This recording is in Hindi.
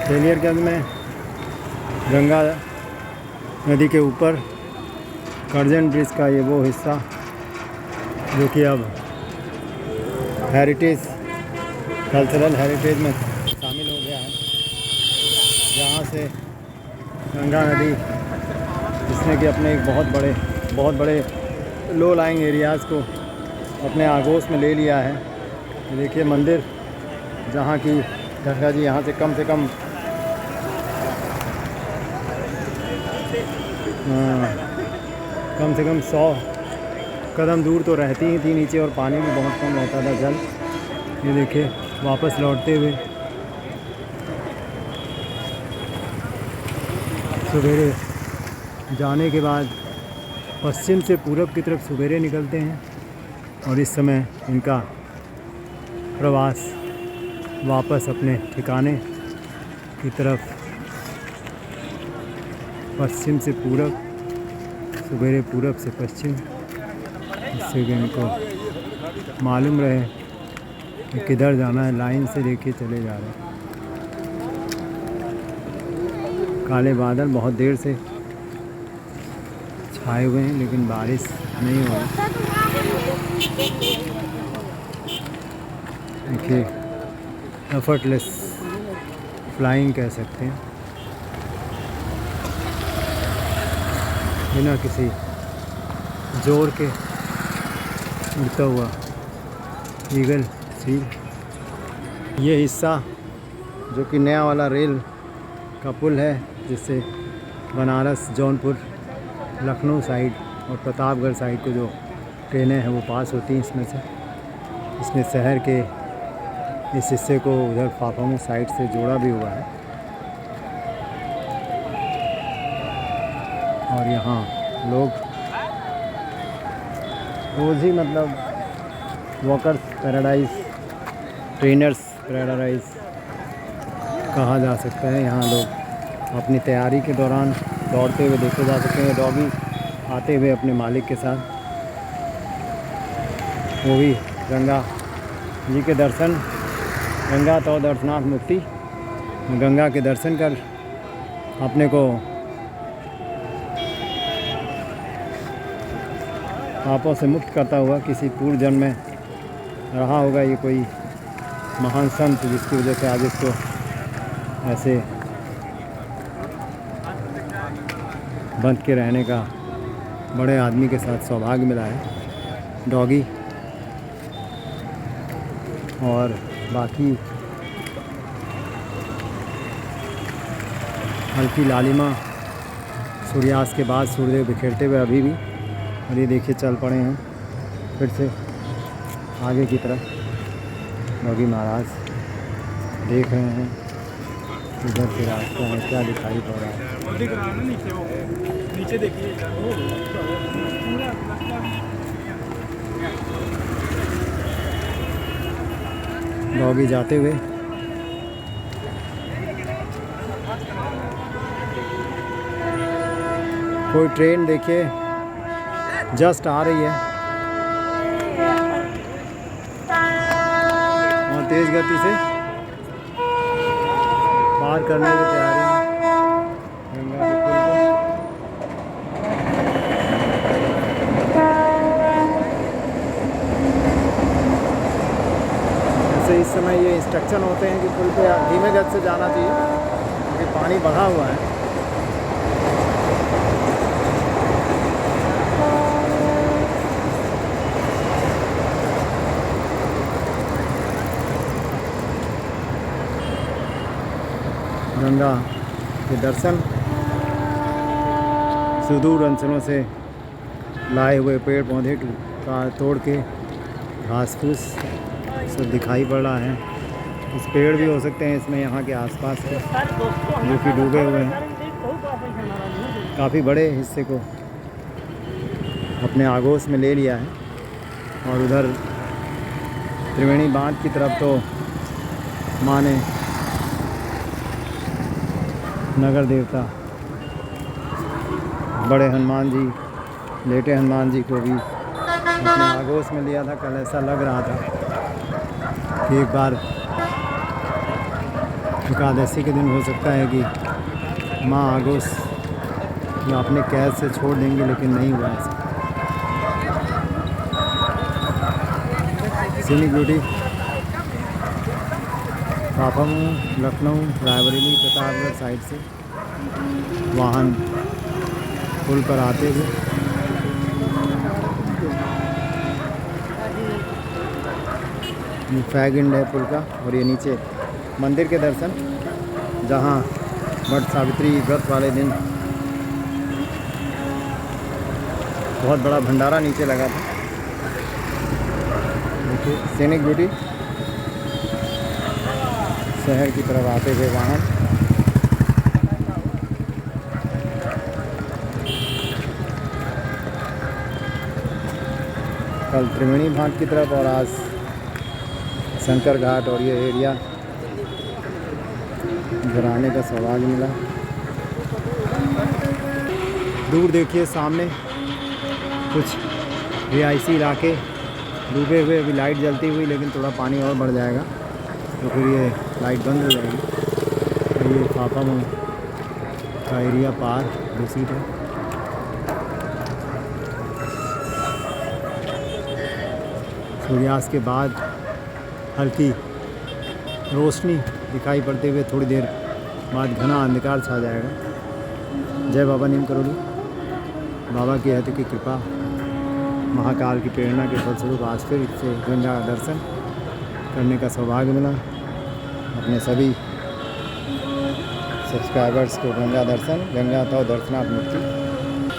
तेलियरगंज में गंगा नदी के ऊपर कर्जन ब्रिज का ये वो हिस्सा जो कि अब हेरिटेज कल्चरल हेरिटेज में शामिल हो गया है। जहाँ से गंगा नदी जिसने कि अपने एक बहुत बड़े लो लाइंग एरियाज़ को अपने आगोश में ले लिया है। ये देखिए मंदिर जहाँ की गंगा जी यहाँ से कम 100 कदम दूर तो रहती ही थी नीचे, और पानी भी बहुत कम रहता था, जल। ये देखिए वापस लौटते हुए सवेरे जाने के बाद पश्चिम से पूरब की तरफ सवेरे निकलते हैं, और इस समय इनका प्रवास वापस अपने ठिकाने की तरफ पश्चिम से पूरब, सवेरे पूरब से पश्चिम, इससे कि इनको मालूम रहे कि किधर जाना है। लाइन से देखिए चले जा रहे हैं। काले बादल बहुत देर से छाए हुए हैं लेकिन बारिश नहीं हो रही। देखिए एफर्टलेस फ्लाइंग कह सकते हैं, बिना किसी जोर के उड़ता हुआ ईगल सी। ये हिस्सा जो कि नया वाला रेल का पुल है, जिससे बनारस, जौनपुर, लखनऊ साइड और प्रतापगढ़ साइड को जो ट्रेनें हैं वो पास होती हैं इसमें से। इसने शहर के इस हिस्से को उधर फाफामू साइड से जोड़ा भी हुआ है। और यहाँ लोग रोज़ ही मतलब वॉकर्स पैराडाइज, ट्रेनर्स पैराडाइज कहा जा सकता है। यहाँ लोग अपनी तैयारी के दौरान दौड़ते हुए देखे जा सकते हैं। डॉगी आते हुए अपने मालिक के साथ, वो भी गंगा जी के दर्शन, गंगा तो दर्शनाथ मुक्ति, गंगा के दर्शन कर अपने को पापों से मुक्त करता हुआ किसी पूर्व जन्म में रहा होगा ये कोई महान संत, जिसकी वजह से आज इसको ऐसे बंध के रहने का बड़े आदमी के साथ सौभाग्य मिला है। डॉगी और बाकी हल्की लालिमा सूर्यास्त के बाद सूर्यदेव बिखेरते हुए अभी भी। और ये देखिए चल पड़े हैं फिर से आगे की तरफ। डॉगी महाराज देख रहे हैं इधर से रास्ता है, क्या दिखाई पड़ रहा है। नीचे देखिए, डॉगी जाते हुए। कोई ट्रेन देखिए जस्ट आ रही है और तेज़ गति से पार करने की तैयारी में गंगा के पुल को। ऐसे इस समय ये इंस्ट्रक्शन होते हैं कि पुल पे धीमे गति से जाना चाहिए क्योंकि पानी बढ़ा हुआ है। गंगा के दर्शन, सुदूर अंचलों से लाए हुए पेड़ पौधे का तोड़ के घास फूस सब दिखाई पड़ रहा है। कुछ पेड़ भी हो सकते हैं इसमें यहाँ के आसपास के जो कि डूबे हुए हैं। काफ़ी बड़े हिस्से को अपने आगोश में ले लिया है। और उधर त्रिवेणी बांध की तरफ तो माने नगर देवता बड़े हनुमान जी, लेटे हनुमान जी को भी अपने आगोश में लिया था। कल ऐसा लग रहा था कि एक बार एकादशी के दिन हो सकता है कि माँ आगोश या अपने कैद से छोड़ देंगे, लेकिन नहीं हुआ ऐसा। सीनिक ब्यूटी पापम लखनऊ रायबरेली प्रतापगढ़ साइड से वाहन पुल पर आते हुए फ्लैग एंड है पुल का। और ये नीचे मंदिर के दर्शन, जहाँ वट सावित्री व्रत वाले दिन बहुत बड़ा भंडारा नीचे लगा था। देखिए सीनिक ब्यूटी शहर की तरफ आते हुए वाहन। कल त्रिवेणी घाट की तरफ और आज शंकर घाट, और ये एरिया इधर आने का सौभाग्य मिला। दूर देखिए सामने कुछ रिहायशी इलाके डूबे हुए, अभी लाइट जलती हुई, लेकिन थोड़ा पानी और बढ़ जाएगा तो फिर ये लाइट बंद हो जाएगी। तो ये फाफामऊ का एरिया पार दूसरी तरफ। सूर्यास्त के बाद हल्की रोशनी दिखाई पड़ते हुए थोड़ी देर बाद घना अंधकार छा जाएगा। जय बाबा नीम करोली। बाबा की हत की कृपा, महाकाल की प्रेरणा के फलस्वरूप आज फिर से गंगा दर्शन करने का सौभाग्य मिला। अपने सभी सब्सक्राइबर्स को गंगा दर्शन, गंगा तो दर्शनार्थ मुक्ति।